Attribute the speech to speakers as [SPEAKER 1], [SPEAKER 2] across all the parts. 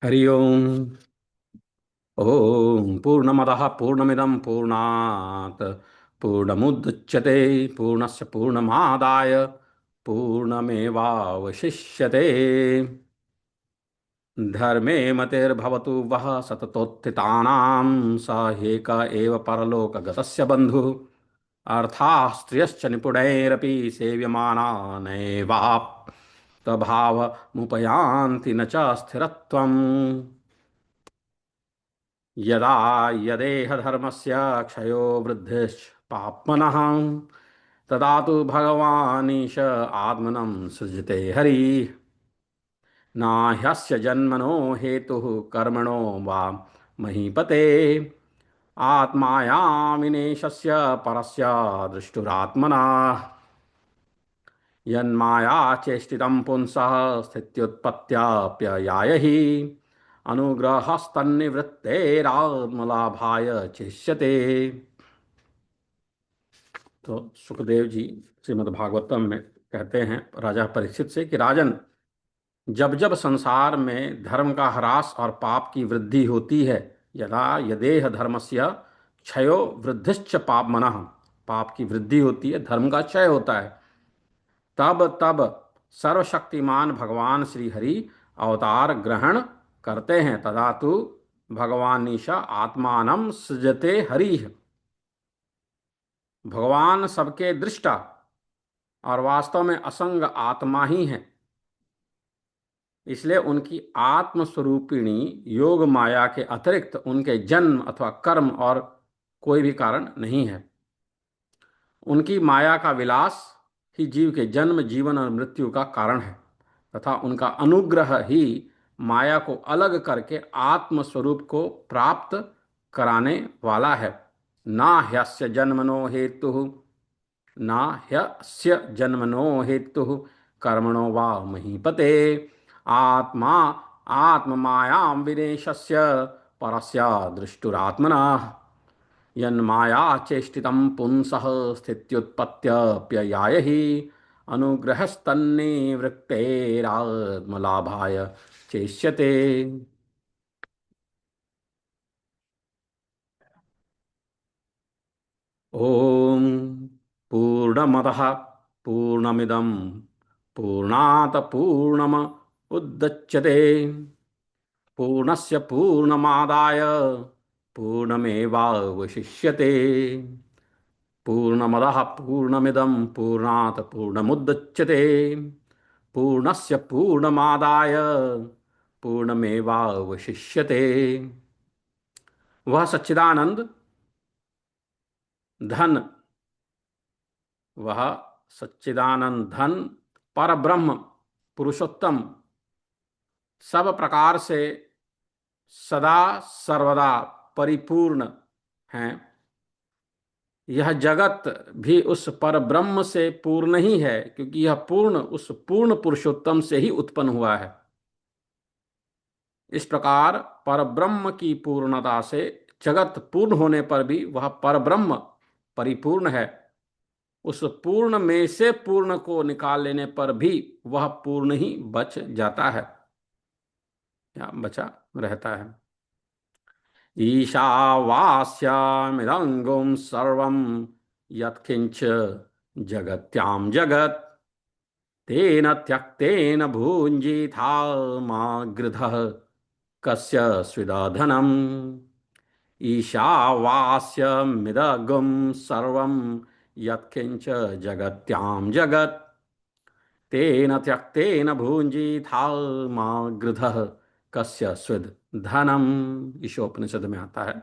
[SPEAKER 1] हरि ओम। ओम पूर्णमदः पूर्णमिदं पूर्णात् पूर्णमुदच्यते पूर्णस्य पूर्णमादाय पूर्णमेवावशिष्यते। धर्मे मतिर्भवतु वः सततोत्थितानां स ह्येक एव परलोकगतस्य बन्धुः। अर्थाः स्त्रियश्च निपुणैरपि सेव्यमाना नैवाप्तभावमुपयान्ति न च स्थिरत्वम्। यदा यदेह धर्मस्य क्षयो वृद्धिश्च पाप्मनः तदा तु भगवानीश आत्मनं सृजते हरिः। नाह्यस्य जन्मनो हेतुः कर्मणो वा महीपते आत्मायामिनेशस्य परस्य दृष्टुरात्मना। यन्माया चेष्टितं पुंसः स्थित्युत्पत्त्याप्ययाय हि अनुग्रहस्तन्निवृत्तेरात्मलाभाय चेष्यते। तो सुखदेव जी श्रीमद् भागवतम में कहते हैं राजा परीक्षित से कि राजन, जब जब संसार में धर्म का ह्रास और पाप की वृद्धि होती है, यदा यदेह धर्मस्य क्षयो वृद्धिश्च पाप मनः, पाप की वृद्धि होती है, धर्म का क्षय होता है, तब तब सर्वशक्तिमान भगवान श्री हरि अवतार ग्रहण करते हैं। तदा तो भगवान निशा आत्मानम सृजते हरि। भगवान सबके दृष्टा और वास्तव में असंग आत्मा ही है, इसलिए उनकी आत्मस्वरूपिणी योग माया के अतिरिक्त उनके जन्म अथवा कर्म और कोई भी कारण नहीं है। उनकी माया का विलास ही जीव के जन्म जीवन और मृत्यु का कारण है, तथा उनका अनुग्रह ही माया को अलग करके आत्म स्वरूप को प्राप्त कराने वाला है। ना ह्यस्य जन्मनो हेतु ना ह्यस्य जन्मनो हेतु कर्मणो वा महीपते आत्मा आत्ममायां विनेशस्य परस्य दृष्टुरात्मना। यन्माया चेष्टितं पुंसः स्थित्युत्पत्त्यप्ययाय हि अनुग्रहस्तन्निवृत्तेरात्मलाभाय चेष्यते। ओम पूर्णमदः पूर्णमिदं पूर्णात् पूर्णम उद्दच्यते पूर्णस्य पूर्णमादाय पूर्णमेवावशिष्यते। पूर्णमदः पूर्णमिदं पूर्णात् पूर्णमुदच्यते पूर्णस्य पूर्णमादाय पूर्णमेवावशिष्यते। वह सच्चिदानंद धन, वह सच्चिदानंद धन पर ब्रह्म पुरुषोत्तम सब प्रकार से सदा सर्वदा परिपूर्ण हैं। यह जगत भी उस पर ब्रह्म से पूर्ण ही है, क्योंकि यह पूर्ण उस पूर्ण पुरुषोत्तम से ही उत्पन्न हुआ है। इस प्रकार पर ब्रह्म की पूर्णता से जगत पूर्ण होने पर भी वह पर ब्रह्म परिपूर्ण है। उस पूर्ण में से पूर्ण को निकाल लेने पर भी वह पूर्ण ही बच जाता है या बचा रहता है। ईशावास्यमिदङ्गुं सर्वं यत्किंच जगत्यां जगत् तेन त्यक्तेन भुञ्जीथा मा गृधः कस्य स्विदधनम्। ईशावास्यमिदगुं सर्वं यत्किंच जगत्यां जगत् तेन त्यक्तेन भुञ्जीथा मा गृधः कस्य स्विद धनम। ईशोपनिषद में आता है,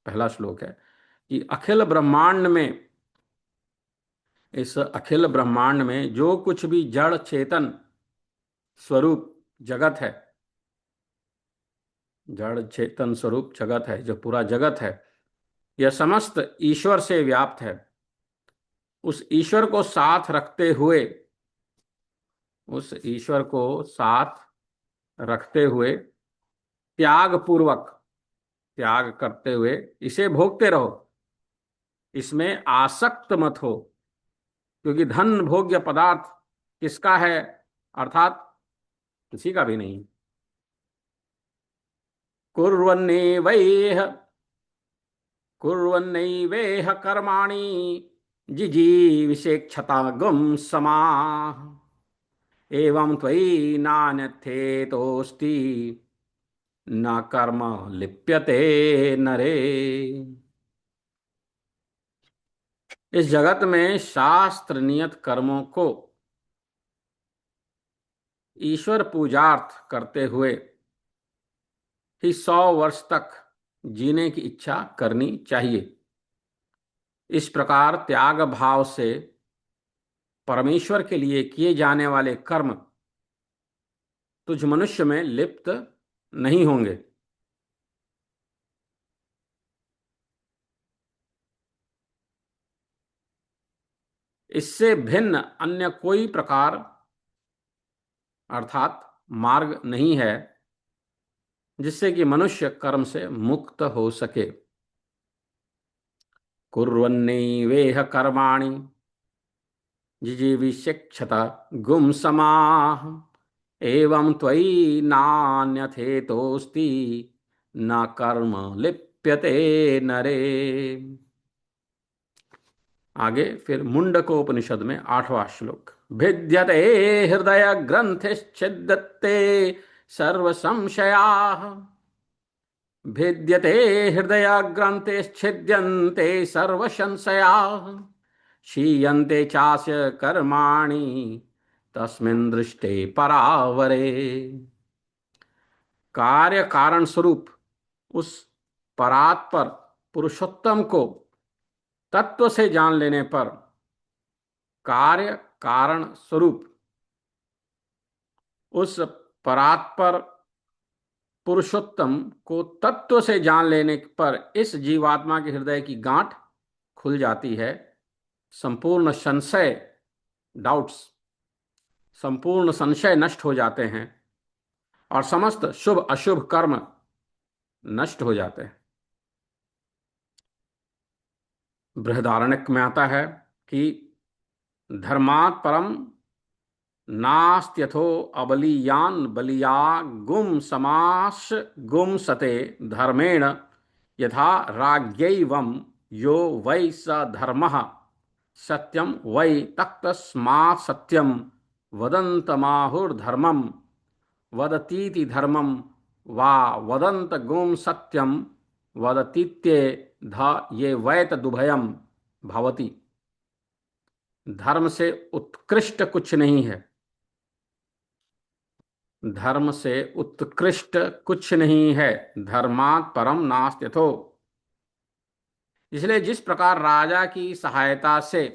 [SPEAKER 1] पहला श्लोक है कि अखिल ब्रह्मांड में, इस अखिल ब्रह्मांड में जो कुछ भी जड़ चेतन स्वरूप जगत है, जड़ चेतन स्वरूप जगत है, जो पूरा जगत है, यह समस्त ईश्वर से व्याप्त है। उस ईश्वर को साथ रखते हुए, उस ईश्वर को साथ रखते हुए त्याग पूर्वक, त्याग करते हुए इसे भोगते रहो, इसमें आसक्त मत हो। क्योंकि धन भोग्य पदार्थ किसका है, अर्थात किसी का भी नहीं। कुर्वन्नेवैह कुर्वन्नैवेह कर्माणि जिजीविषेक्षता गुम समाः एवं त्वयि नान्यथेतोऽस्ति न कर्म लिप्यते नरे। इस जगत में शास्त्र नियत कर्मों को ईश्वर पूजार्थ करते हुए ही 100 वर्ष तक जीने की इच्छा करनी चाहिए। इस प्रकार त्याग भाव से परमेश्वर के लिए किए जाने वाले कर्म तुझ मनुष्य में लिप्त नहीं होंगे। इससे भिन्न अन्य कोई प्रकार अर्थात मार्ग नहीं है जिससे कि मनुष्य कर्म से मुक्त हो सके। कुर्वन्नैवेह कर्माणि जिजीविषेक्षत गुम समाः एवं त्वयि नान्यथेतोऽस्ति न कर्म लिप्यते नरे। आगे फिर मुंडकोपनिषद में 8वां श्लोक। भिद्यते हृदय ग्रंथिश्छिद्यते सर्व संशयाः भिद्यते हृदय ग्रंथिश्छिद्यन्ते सर्व संशयाः क्षीयन्ते चास्य कर्माणि तस्मिन् दृष्टे परावरे। कार्य कारण स्वरूप उस परात्पर पुरुषोत्तम को तत्व से जान लेने पर कार्य कारण स्वरूप उस परात्पर पुरुषोत्तम को तत्व से जान लेने पर इस जीवात्मा के हृदय की गांठ खुल जाती है। संपूर्ण संशय डाउट्स संपूर्ण संशय नष्ट हो जाते हैं और समस्त शुभ अशुभ कर्म नष्ट हो जाते हैं। बृहदारण्यक में आता है कि धर्मात् परम नास्त्यथो अबलीयान बलिया गुम समास गुम सते धर्मेण यथा राज्ञैवं यो वै स धर्मः सत्यम वै तक्तस्मात् सत्यम वदन्तमाहुर्धर्मम वदतीति धर्मम वा वदन्त गुम सत्यम वदतीत्ये ध ये वैत दुभयम भवति। धर्म से उत्कृष्ट कुछ नहीं है। धर्म से उत्कृष्ट कुछ नहीं है। धर्मात् परम नास्त्यथो। इसलिए जिस प्रकार राजा की सहायता से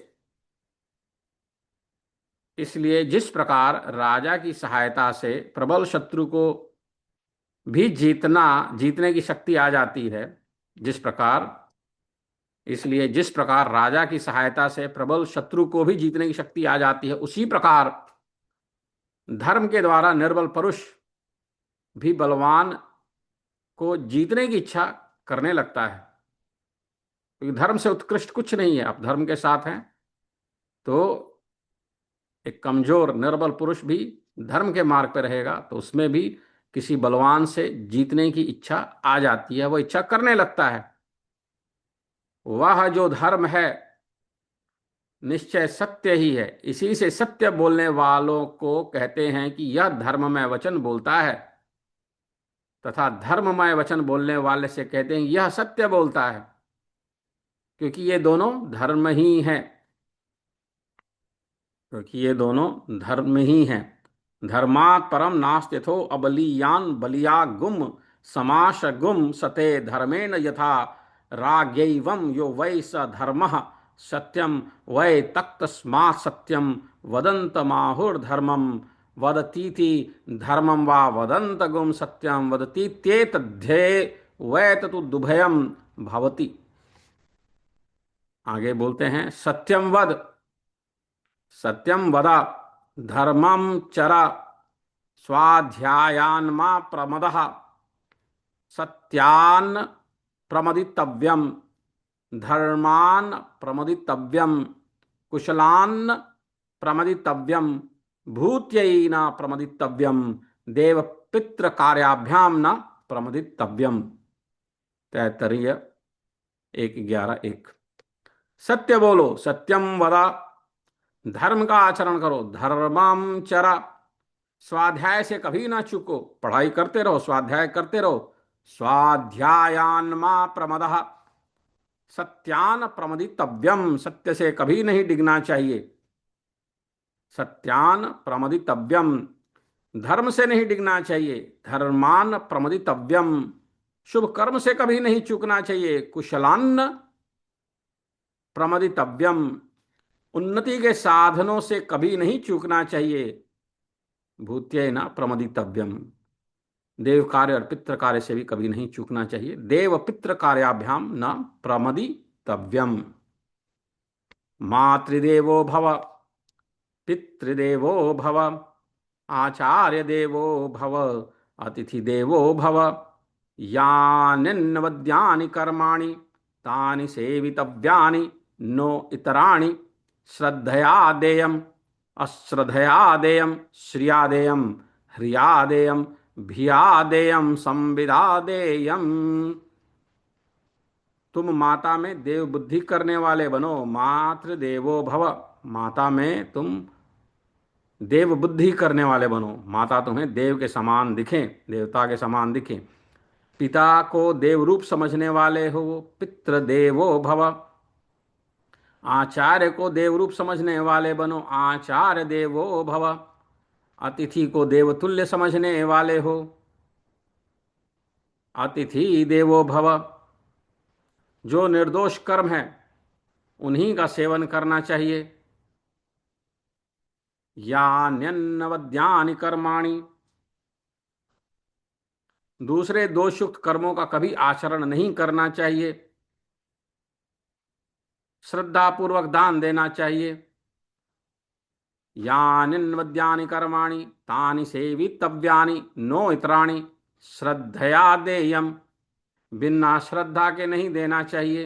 [SPEAKER 1] प्रबल शत्रु को भी जीतने की शक्ति आ जाती है, जिस प्रकार राजा की सहायता से प्रबल शत्रु को भी जीतने की शक्ति आ जाती है, उसी प्रकार धर्म के द्वारा निर्बल पुरुष भी बलवान को जीतने की इच्छा करने लगता है। क्योंकि धर्म से उत्कृष्ट कुछ नहीं है। आप धर्म के साथ हैं तो एक कमजोर निर्बल पुरुष भी धर्म के मार्ग पर रहेगा तो उसमें भी किसी बलवान से जीतने की इच्छा आ जाती है, वो इच्छा करने लगता है। वह जो धर्म है निश्चय सत्य ही है। इसी से सत्य बोलने वालों को कहते हैं कि यह धर्ममय वचन बोलता है, तथा धर्ममय वचन बोलने वाले से कहते हैं यह सत्य बोलता है, क्योंकि ये दोनों धर्म ही हैं। धर्मात् परम नास्त्यथो अबलीयान बलिया गुम समाश गुम सते धर्मेण यथा राज्ञैवं यो वै स धर्मः सत्यम वै तक्तस्मात् सत्यम वदन्तमाहुर्धर्मम वदतीति धर्मम वा वदन्त गुम सत्यम वदतीत्येतद्धे वै ततु दुभयम भवति। आगे बोलते हैं सत्यम वद धर्मम चर स्वाध्यायान्मा प्रमदः सत्यान् प्रमदितव्यम धर्मान् प्रमदितव्यम कुशलान् प्रमदितव्यम भूत्यै न प्रमदितव्यम देव पितृ कार्याभ्याम न प्रमदितव्यम। तैत्तरीय 1:11-1। सत्य बोलो, सत्यम वदा, धर्म का आचरण करो, धर्मम चरा, स्वाध्याय से कभी ना चूको, पढ़ाई करते रहो, स्वाध्याय करते रहो। स्वाध्यायान मा प्रमदः, सत्यान प्रमदितव्यम, सत्य से कभी नहीं डिगना चाहिए। सत्यान प्रमदितव्यम, धर्म से नहीं डिगना चाहिए। धर्मान प्रमदितव्यम, शुभ कर्म से कभी नहीं चूकना चाहिए। कुशलान्न प्रमदितव्यम, उन्नति के साधनों से कभी नहीं चूकना चाहिए। भूत्येन प्रमदितव्यम, देव कार्य और पितृ कार्य से भी कभी नहीं चूकना चाहिए। देव पितृ कार्याभ्याम न प्रमदितव्यम। मातृदेवो भव, पितृदेवो भव, आचार्य देवो भव, अतिथि देवो भव। यान्यन्वद्यानि कर्माणि तानि सेवितव्यानि नो इतराणि। श्रद्धया देयम्, अश्रद्धया देयम्, श्रिया देयम्, ह्रिया देयम्, भिया देयम्, संविदा देयम्। तुम माता में देव बुद्धि करने वाले बनो। मातृ देवो भव, माता में तुम देव बुद्धि करने वाले बनो। माता तुम्हें देव के समान दिखें, देवता के समान दिखें। पिता को देव रूप समझने वाले हो, पितृ देवो भव। आचार्य को देव रूप समझने वाले बनो, आचार्य देवो भव। अतिथि को देवतुल्य समझने वाले हो, अतिथि देवो भव। जो निर्दोष कर्म है उन्हीं का सेवन करना चाहिए। यान्यन्नवद्यानि कर्माणि, दूसरे दोषयुक्त कर्मों का कभी आचरण नहीं करना चाहिए। श्रद्धा पूर्वक दान देना चाहिए। यान्यन्वद्यानि कर्माणि तानि सेवितव्यानि नो इतराणि। श्रद्धया देयम्, बिना श्रद्धा के नहीं देना चाहिए।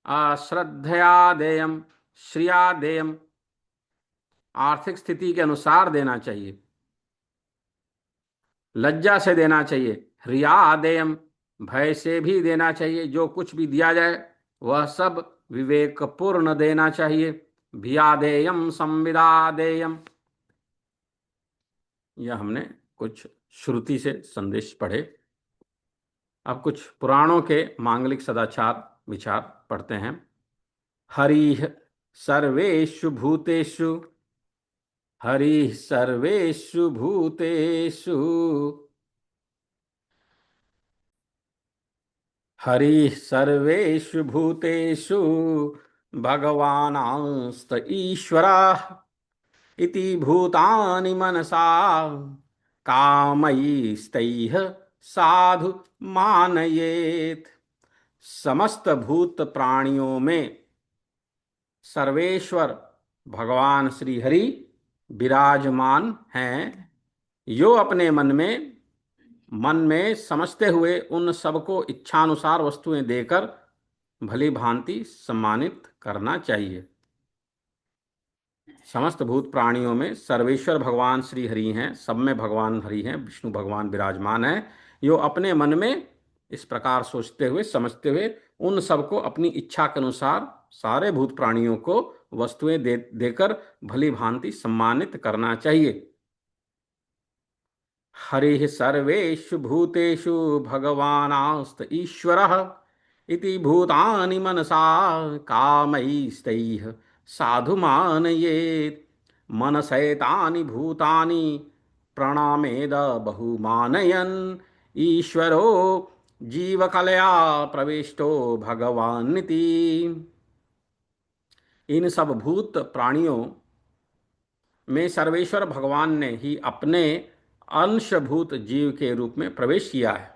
[SPEAKER 1] अश्रद्धया देयम्, श्रिया देयम्, आर्थिक स्थिति के अनुसार देना चाहिए। लज्जा से देना चाहिए। ह्रिया देयम्, भय से भी देना चाहिए। जो कुछ भी दिया जाए वह सब विवेकपूर्ण देना चाहिए। भियादेयम संविदादेयम। यह हमने कुछ श्रुति से संदेश पढ़े। अब कुछ पुराणों के मांगलिक सदाचार विचार पढ़ते हैं। हरिः सर्वेषु भूतेषु, हरिः सर्वेषु भूतेषु, हरिः सर्वेषु भूतेषु, भगवानांस्त ईश्वरः इति भूतानि मनसा कामैस्तैः साधु मानयेत्। समस्त भूत प्राणियों में सर्वेश्वर भगवान श्री हरि विराजमान हैं। यो अपने मन में समझते हुए उन सबको इच्छानुसार वस्तुएं देकर भली भांति सम्मानित करना चाहिए। समस्त भूत प्राणियों में सर्वेश्वर भगवान श्री हरि हैं, सब में भगवान हरि हैं, विष्णु भगवान विराजमान हैं। यो अपने मन में इस प्रकार सोचते हुए समझते हुए उन सबको अपनी इच्छा के अनुसार सारे भूत प्राणियों को वस्तुएं देकर भली भांति सम्मानित करना चाहिए। हरिः सर्वेषु भूतेषु भगवानास्त ईश्वरः इति भूतानि मनसा कामैस्तैः साधु मानयेत्। मनसैतानि भूतानि प्रणामेद बहुमानयन्। ईश्वरो जीवकलया प्रविष्टो भगवानिति। इन सब भूत प्राणियों में सर्वेश्वर भगवान ने ही अपने अंशभूत जीव के रूप में प्रवेश किया है।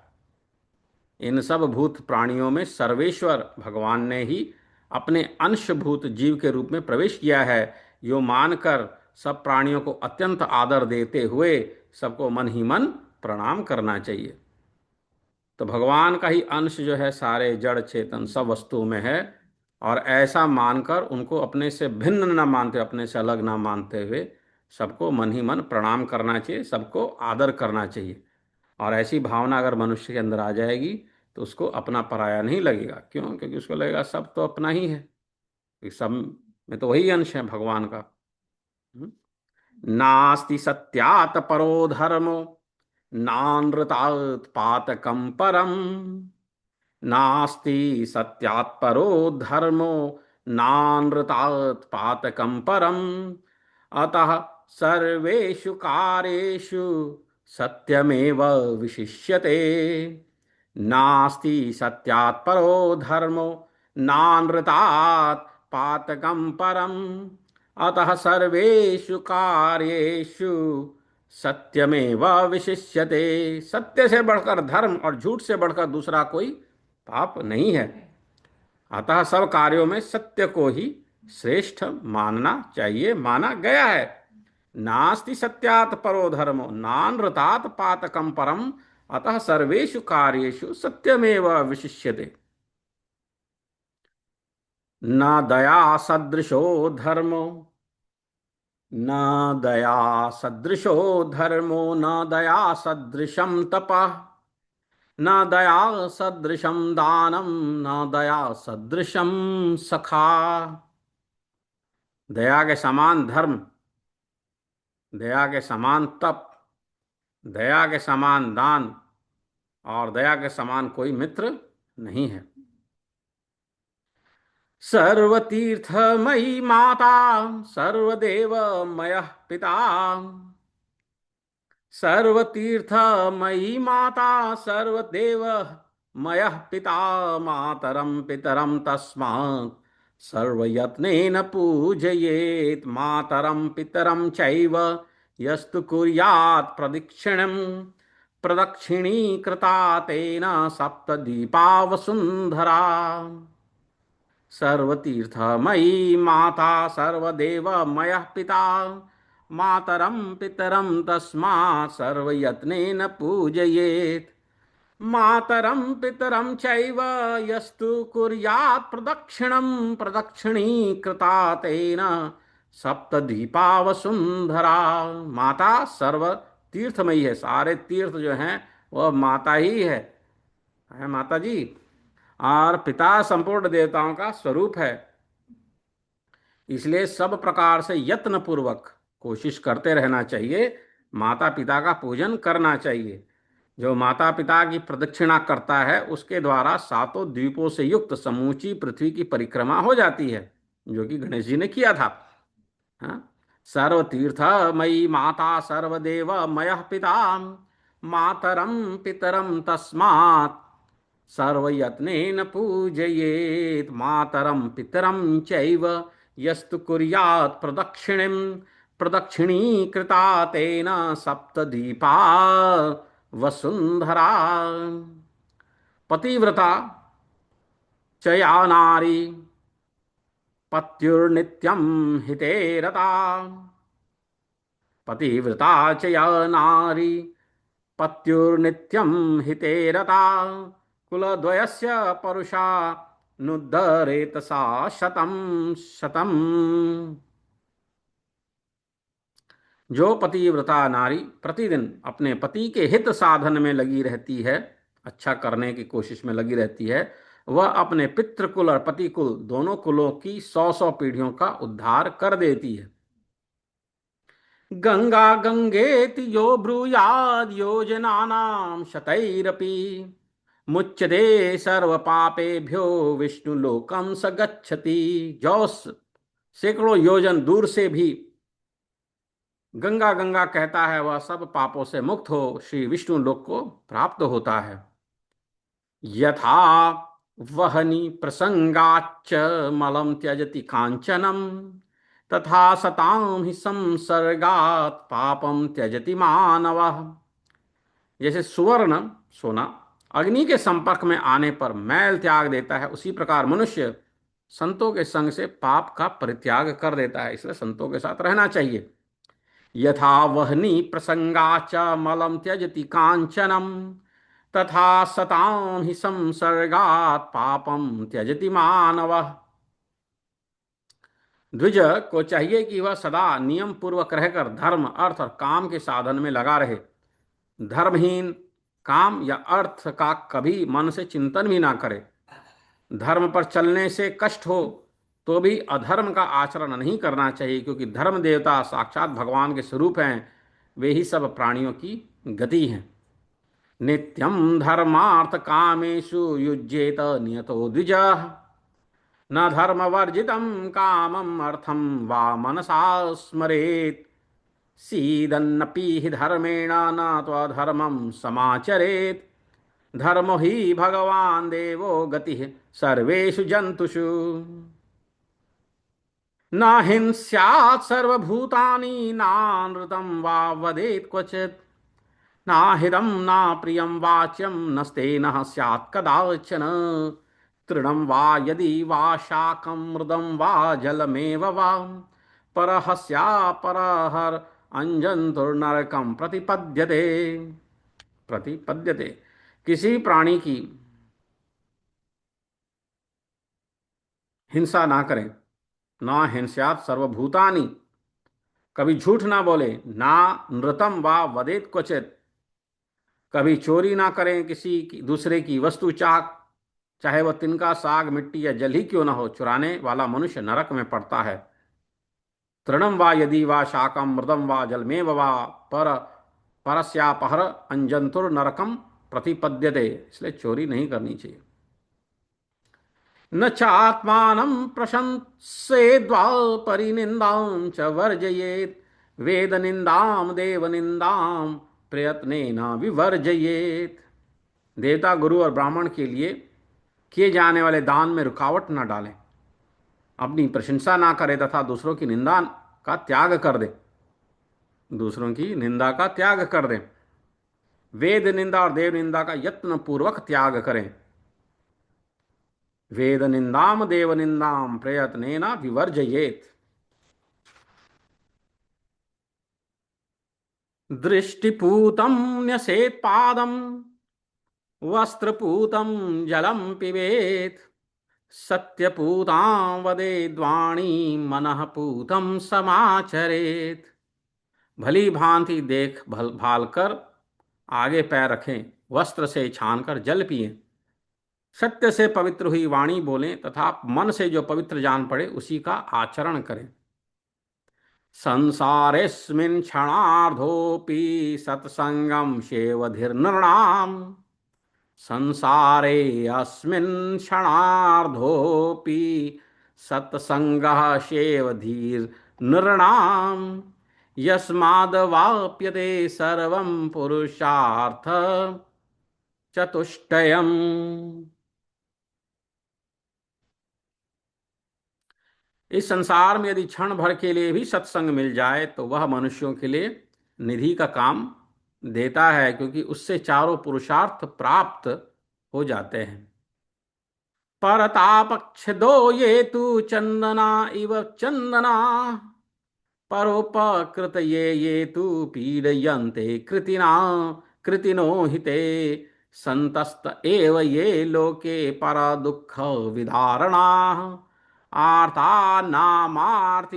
[SPEAKER 1] इन सब भूत प्राणियों में सर्वेश्वर भगवान ने ही अपने अंशभूत जीव के रूप में प्रवेश किया है। यो मानकर सब प्राणियों को अत्यंत आदर देते हुए सबको मन ही मन प्रणाम करना चाहिए। तो भगवान का ही अंश जो है सारे जड़ चेतन सब वस्तुओं में है, और ऐसा मानकर उनको अपने से भिन्न न मानते, अपने से अलग ना मानते हुए सबको मन ही मन प्रणाम करना चाहिए, सबको आदर करना चाहिए। और ऐसी भावना अगर मनुष्य के अंदर आ जाएगी तो उसको अपना पराया नहीं लगेगा। क्यों? क्योंकि उसको लगेगा सब तो अपना ही है, क्योंकि सब में तो वही अंश है भगवान का। हम्म? नास्ति सत्यात परो धर्मो नानृतात् पातकम परम। नास्ति सत्यात् परो धर्मो नानृतात् पातकम परम। अतः सर्वेषु कार्येषु सत्यमेव विशिष्यते। नास्ति सत्यात् परो धर्मो नानृतात् पातकम परम। अतः सर्वेषु कार्येषु सत्यमेव विशिष्यते। सत्य से बढ़कर धर्म और झूठ से बढ़कर दूसरा कोई पाप नहीं है। अतः सब कार्यों में सत्य को ही श्रेष्ठ मानना चाहिए, माना गया है। नास्ति सत्यात् परो धर्मो नानृतात् पातकम परम। अतः सर्वेषु कार्येषु सत्यमेव विशिष्यते। न दया सदृशो धर्मो न दया सदृशो धर्मो न दया सदृशम तपः न दया सदृशम दानम न दया सदृशम सखा। दया के समान धर्म, दया के समान तप, दया के समान दान और दया के समान कोई मित्र नहीं है। सर्वतीर्थमयी माता सर्वदेवमयः पिता। सर्वतीर्थमयी माता सर्वदेवमयः पिता। मातरं पितरं तस्मात् सर्वयत्नेन पूजयेत्। मातरं पितरं चैव यस्तु कुर्यात् प्रदक्षिणं प्रदक्षिणीकृता तेन सप्तदीपा वसुन्धरा। सर्वतीर्थमयी माता सर्वदेवमयः पिता। मातरं पितरं तस्मात् सर्वयत्नेन पूजयेत्। मातरं पितरं चैव यस्तु कुर्यात् प्रदक्षिणं प्रदक्षिणीकृता तेन सप्तदीपा वसुंधरा। माता सर्व तीर्थमयी है, सारे तीर्थ जो हैं वह माता ही है माता जी। और पिता संपूर्ण देवताओं का स्वरूप है। इसलिए सब प्रकार से यत्न पूर्वक कोशिश करते रहना चाहिए, माता पिता का पूजन करना चाहिए। जो माता पिता की प्रदक्षिणा करता है उसके द्वारा सातों द्वीपों से युक्त समूची पृथ्वी की परिक्रमा हो जाती है, जो कि गणेश जी ने किया था। हाँ? सर्वतीर्थमयी माता सर्वदेव मयः पिता। मातरम पितरम तस्मात् सर्वयत्नेन पूजयेत्। मातरं पितरं चैव यस्तु कुर्यात् प्रदक्षिणं प्रदक्षिणीकृता तेन सप्तदीपा वसुंधरा। पतिव्रता च या नारी पत्युर्नित्यं हिते रता। पतिव्रता च या नारी पत्युर्नित्यं हिते रता। कुलद्वयस्य परुषा नुद्धरेत सा शतम शतम। जो पतिव्रता नारी प्रतिदिन अपने पति के हित साधन में लगी रहती है, अच्छा करने की कोशिश में लगी रहती है, वह अपने पितृकुल और पतिकुल दोनों कुलों की 100-100 पीढ़ियों का उद्धार कर देती है। गंगा गंगेति यो ब्रूयाद योजनानां शतैरपि मुच्यते सर्व पापेभ्यो विष्णु लोकम स गच्छति। जो सैकड़ों योजन दूर से भी गंगा गंगा कहता है वह सब पापों से मुक्त हो श्री विष्णु लोक को प्राप्त होता है। यथा वहनी प्रसंगाच्च मलम त्यजति कांचनम तथा सताम ही संसर्गात पापम त्यजति मानवः। जैसे सुवर्ण सोना अग्नि के संपर्क में आने पर मैल त्याग देता है, उसी प्रकार मनुष्य संतों के संग से पाप का परित्याग कर देता है। इसलिए संतों के साथ रहना चाहिए। यथा वहनी प्रसंगाच मलम त्यजति कांचनम तथा सताम ही संसर्गात पापम त्यजति मानवः। द्विज को चाहिए कि वह सदा नियम पूर्वक रहकर धर्म अर्थ और काम के साधन में लगा रहे। धर्महीन काम या अर्थ का कभी मन से चिंतन भी ना करे, धर्म पर चलने से कष्ट हो तो भी अधर्म का आचरण नहीं करना चाहिए, क्योंकि धर्म देवता साक्षात भगवान के स्वरूप हैं, वे ही सब प्राणियों की गति हैं। नित्यं धर्मार्थ कामेषु युज्येत नियतो द्विजः, न धर्मवर्जितं कामम् अर्थं वा मनसा स्मरेत्, सीदन्नपि हि धर्मेण न त्वधर्मं समाचरेत्, धर्मो हि भगवान् देवो गतिः सर्वेषु जन्तुषु। न हिंस्यात् सर्वभूतानि नानृतं वा वदेत् क्वचित्, नाहिदं न प्रियं वाच्यं नस्तेनः स्यात् कदाचन, तृणं वा यदि वा शाकं मृदं वा जलमेव वा परहस्या परहर अंजंतुर्नरकं प्रतिपद्यते। प्रतिपद्यते, किसी प्राणी की हिंसा ना करें। ना हिंस्यात् सर्वभूतानि, कभी झूठ ना बोले। ना नृतम वा वदेत क्वचित, कभी चोरी ना करें किसी की दूसरे की वस्तु, चाक चाहे वह तिनका साग मिट्टी या जल ही क्यों ना हो, चुराने वाला मनुष्य नरक में पड़ता है। तृणम वा यदि वा शाकम मृदम वा जलमेव वा पर परस्यापहर अंजंतुर नरकम प्रतिपद्यते, इसलिए चोरी नहीं करनी चाहिए। न चात्मानं प्रशंसेद्वा परिनिन्दां च वर्जयेत्, वेद निंदाम देव निंदाम प्रयत्नेन विवर्जयेत्। देवता गुरु और ब्राह्मण के लिए किए जाने वाले दान में रुकावट न डालें, अपनी प्रशंसा ना करे तथा दूसरों की निंदा का त्याग कर दे, दूसरों की निंदा का त्याग कर दें। वेद निंदा और देव निंदा का यत्न पूर्वक त्याग करें। वेद निंदाम देव निंदाम प्रयत्नेन विवर्जयेत्। दृष्टिपूतं न्यसेत् पादं, वस्त्रपूतं जलं पिबेत्, सत्यपूतां वदेद्वाणी मनः पूतं समाचरेत्। भली भांति देख भल भाल कर आगे पैर रखें, वस्त्र से छानकर जल पिएं, सत्य से पवित्र हुई वाणी बोलें तथा मन से जो पवित्र जान पड़े उसी का आचरण करें। संसारेऽस्मिन् क्षणार्धोऽपि सत्संगं शेवधिर्नृणाम्, संसारे अस्मिन् क्षणार्धोऽपि सत्संगः शेवधीर्नृणाम्, यस्माद्वाप्यते सर्वं पुरुषार्थ चतुष्टयम्। इस संसार में यदि क्षण भर के लिए भी सत्संग मिल जाए तो वह मनुष्यों के लिए निधि का काम देता है, क्योंकि उससे चारों पुरुषार्थ प्राप्त हो जाते हैं। परतापक्षदो ये तु चंदना इव चंदना, परोपकृत ये तु पीडयन्ते कृतिना कृतिनो हिते, संतस्त एव ये लोके पर दुःख विदारणा, आर्ता नामार्तिनाशार्थं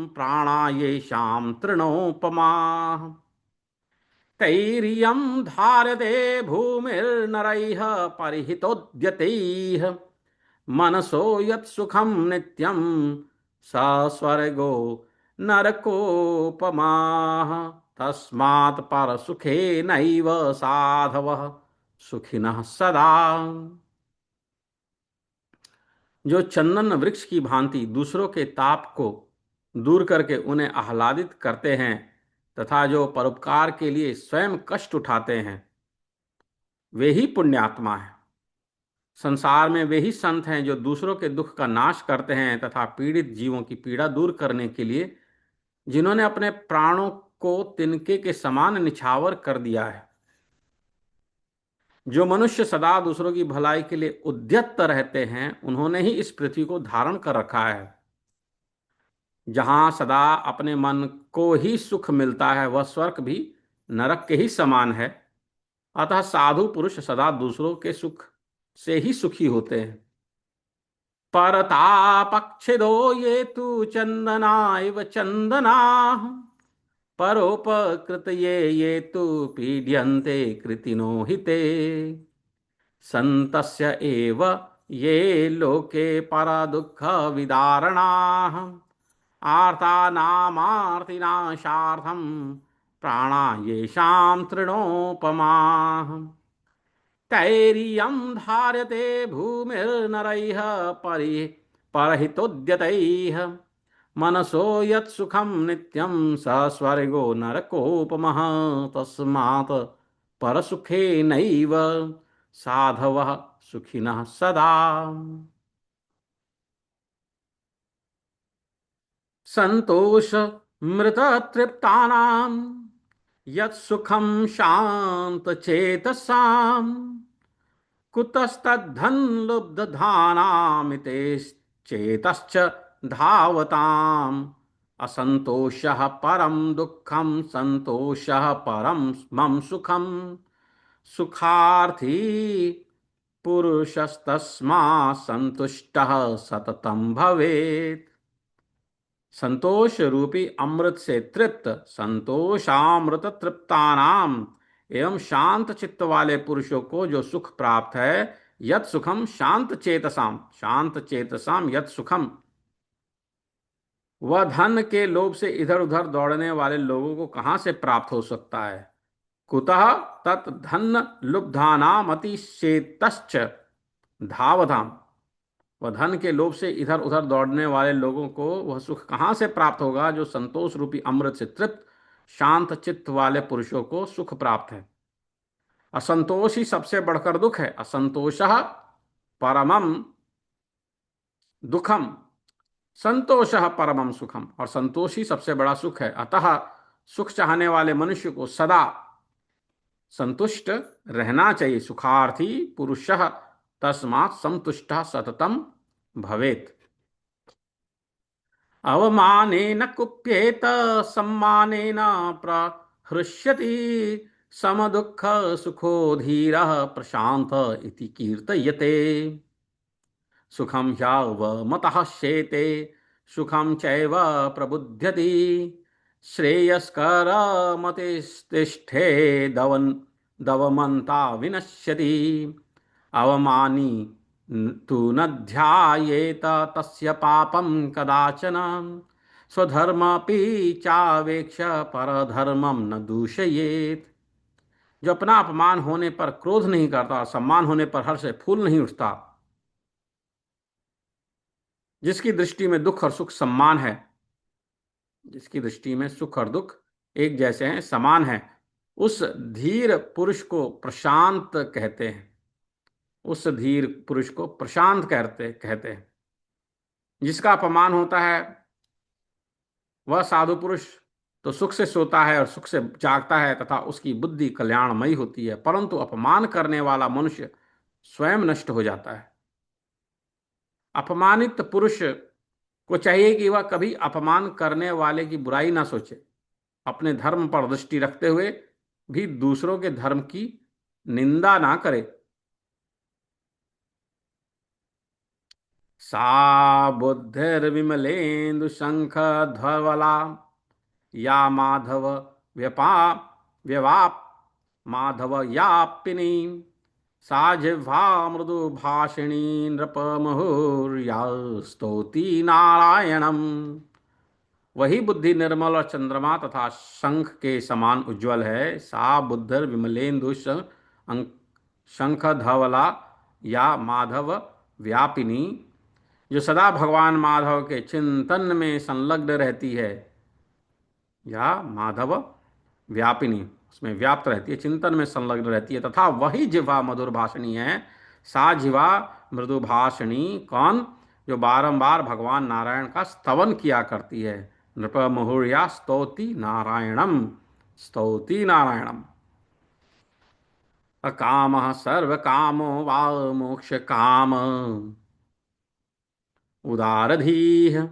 [SPEAKER 1] प्राणा येषां तृणोपमा। तैरियं धार्यते भूमिर्नरैः परिहितोद्यतैः, मनसो यत्सुखं नित्यं स स्वर्गो नरकोपमाः, तस्मात् परसुखे नैव साधवः सुखिनः सदा। जो चंदन वृक्ष की भांति दूसरों के ताप को दूर करके उन्हें आह्लादित करते हैं तथा जो परोपकार के लिए स्वयं कष्ट उठाते हैं, वे ही पुण्यात्मा हैं। संसार में वे ही संत हैं जो दूसरों के दुख का नाश करते हैं तथा पीड़ित जीवों की पीड़ा दूर करने के लिए जिन्होंने अपने प्राणों को तिनके के समान निछावर कर दिया है। जो मनुष्य सदा दूसरों की भलाई के लिए उद्यत रहते हैं, उन्होंने ही इस पृथ्वी को धारण कर रखा है। जहां सदा अपने मन को ही सुख मिलता है, वह स्वर्ग भी नरक के ही समान है। अतः साधु पुरुष सदा दूसरों के सुख से ही सुखी होते हैं। परतापक्षिदो ये तु चंदना इव चंदना, परोपकृत ये तु पीड्यन्ते कृतिनो हिते सन्तस्य एव ये लोके परदुःख विदारणाः आर्तानामार्तिनाशार्थं प्राणा येषां तृणोपमाः तैरियं धार्यते भूमिर्नरैः परि परहितोद्यतैः मनसो यत्सुखं नित्यं स स्वर्गो नरकोपमः तस्मात् परसुखेनैव साधवः सुखिनः सदा सन्तोष मृततृप्तानां यत्सुखं शान्तचेतसाम् कुतस्तद्धन्लुब्धधानामितेश्चेतश्च धावताम् असन्तोषः परं दुःखं सन्तोषः परं मम सुखं सुखार्थी पुरुषस्तस्मा संतुष्टः सततं भवेत् संतोष रूपी अमृत से तृप्त संतोषामृत तृप्तानाम एवं शांत चित्त वाले पुरुषों को जो सुख प्राप्त है यत सुखम शांत चेतसाम यत सुखम वह धन के लोभ से इधर उधर दौड़ने वाले लोगों को कहां से प्राप्त हो सकता है कुतः तत् धन लुब्धानाम अतिशेतश्च धावधाम वह धन के लोभ से इधर उधर दौड़ने वाले लोगों को वह सुख कहाँ से प्राप्त होगा जो संतोष रूपी अमृत से तृप्त शांत चित्त वाले पुरुषों को सुख प्राप्त है असंतोष ही सबसे बढ़कर दुख है असंतोष परमम दुखम संतोष परमम सुखम और संतोष ही सबसे बड़ा सुख है अतः सुख चाहने वाले मनुष्य को सदा संतुष्ट रहना चाहिए सुखार्थी पुरुष तस्मात् संतुष्ट सततम भवेत् अवमानेन कुप्येत सम्मानेन प्रहृष्यति समदुःख सुखो धीरः प्रशांत इति कीर्तयते सुखम ह्यवमतः शेते सुखम चैव प्रबुध्यति श्रेयस्करमतिष्ठे दवमन्ता विनश्यति अवमानी तु न ध्यायेत तस्य पापं कदाचन स्वधर्मपि चावेक्ष परधर्मं न दूषयेत जो अपना अपमान होने पर क्रोध नहीं करता सम्मान होने पर हर्ष से फूल नहीं उठता जिसकी दृष्टि में दुख और सुख समान है जिसकी दृष्टि में सुख और दुख एक जैसे हैं समान है उस धीर पुरुष को प्रशांत कहते हैं उस धीर पुरुष को प्रशांत कहते हैं जिसका अपमान होता है वह साधु पुरुष तो सुख से सोता है और सुख से जागता है तथा उसकी बुद्धि कल्याणमयी होती है परंतु अपमान करने वाला मनुष्य स्वयं नष्ट हो जाता है अपमानित पुरुष को चाहिए कि वह कभी अपमान करने वाले की बुराई ना सोचे अपने धर्म पर दृष्टि रखते हुए भी दूसरों के धर्म की निंदा ना करे सा बुद्धिर्विमलेन्दु शंख ध्वला या माधव व्यपा व्यवाप माधव यापिनी सा जिह्वा मृदु भाषिणी नृपमुहुर्या स्तौति नारायणम वही बुद्धि निर्मल और चंद्रमा तथा शंख के समान उज्ज्वल है सा बुद्धिर विमलेन्दु शंख धवला या माधव व्यापिनी जो सदा भगवान माधव के चिंतन में संलग्न रहती है या माधव व्यापिनी उसमें व्याप्त रहती है चिंतन में संलग्न रहती है तथा वही जिह्वा मधुर भाषिणी है सा जिह्वा मृदु भाषिणी कौन जो बारंबार भगवान नारायण का स्तवन किया करती है नृप मुहुर्या स्तौति नारायणम अकामः सर्व कामो वा मोक्ष काम उदारधीः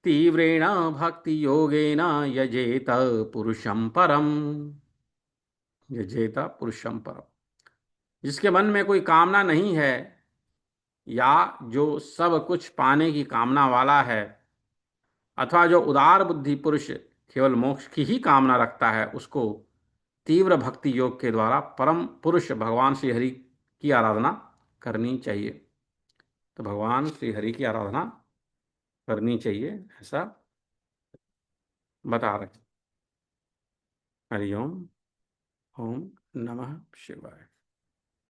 [SPEAKER 1] तीव्रेण भक्ति योगेन यजेत पुरुषं परम यजेत पुरुषं परम जिसके मन में कोई कामना नहीं है या जो सब कुछ पाने की कामना वाला है अथवा जो उदार बुद्धि पुरुष केवल मोक्ष की ही कामना रखता है, उसको तीव्र भक्ति योग के द्वारा परम पुरुष भगवान श्री हरि की आराधना करनी चाहिए। तो भगवान श्री हरि की आराधना करनी चाहिए, ऐसा बता रहे हैं। हरि ओम। ओम नमः शिवाय।